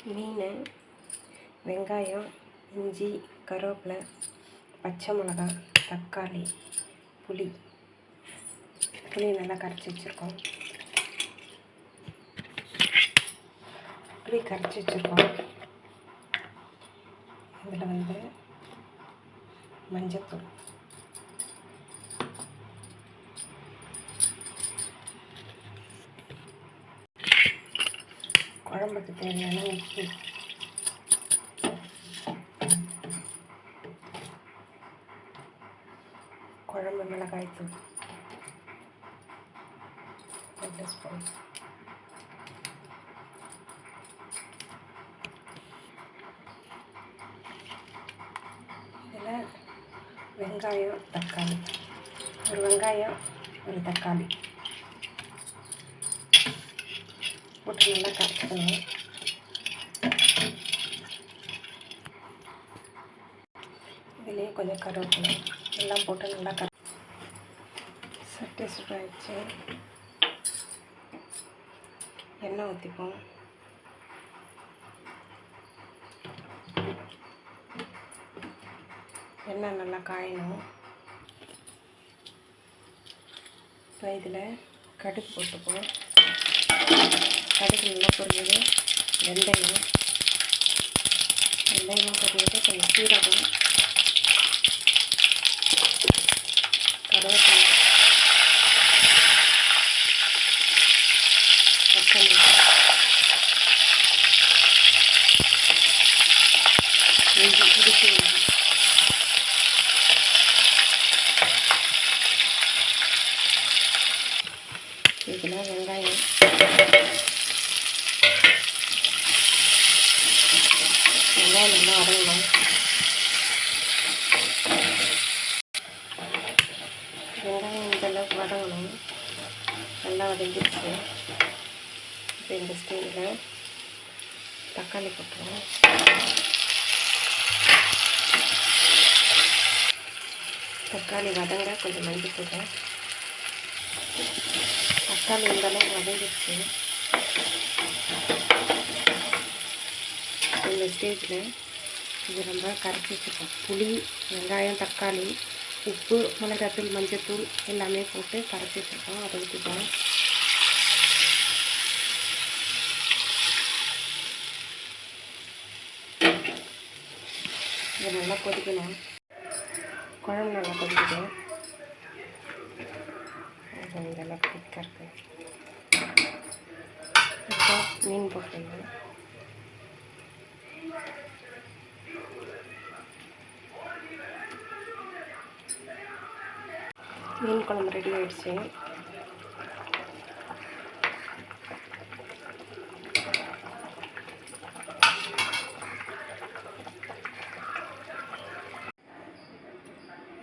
மீன், வெங்காயம், இஞ்சி, கருவேப்பிலை, பச்சை மிளகாய், தக்காளி, புளி நல்லா கரைச்சி வச்சுருக்கோம். புளி கரைச்சி வச்சுருக்கோம். இதில் மஞ்சத்தூள், குழம்புக்கு தேவையான உப்பு, குழம்பு மிளகாய்த்தூள் 2 ஸ்பூன், இதில் வெங்காயம், தக்காளி, ஒரு வெங்காயம் ஒரு தக்காளி போட்டு நல்லா கரைச்சிக்கணும். இதுலேயே கொஞ்சம் கருவேப்பிலை எல்லாம் போட்டு நல்லா சட்டி சுடாயிடுச்சு. எண்ணெய் ஊற்றிப்போம். எண்ணெய் நல்லா காயணும். இப்போ இதில் கடுகு போட்டுப்போம். கடுகு நல்லா பொரிஞ்சது. வெந்தயம் பொரிஞ்சது. கொஞ்சம் சீரகம், கருவேப்பிலை, பச்சை மிளகாய், இஞ்சி, இடிச்சு இதில் வெங்காயம் நல்லா வதங்கணும். வெங்காயம் இந்தளவுக்கு வதங்கணும். நல்லா வதங்கிடுச்சு. இப்போ இந்த ஸ்டேஜில் தக்காளி போட்டுருவோம். தக்காளி வதங்க கொஞ்சம் மஞ்சள். தக்காளி இந்தளவுக்கு வதங்கிடுச்சு. இந்த ஸ்டேஜில் இது ரொம்ப கரைச்சி வச்சுருக்கோம். புளி, வெங்காயம், தக்காளி, உப்பு, மிளகாத்தூள், மஞ்சத்தூள் எல்லாமே போட்டு கரைச்சி வச்சுருக்கோம். அதை ஊற்றிப்போம். இது நல்லா கொதிக்கணும். குழம்பு நல்லா கொதிக்குது. இதெல்லாம் திக்காக இருக்குது. இப்போ மீன் போட்டுருங்க. மீன் குழம்பு ரெடி ஆகிடுச்சு.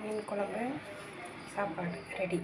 மீன் குழம்பு சாப்பாடு ரெடி.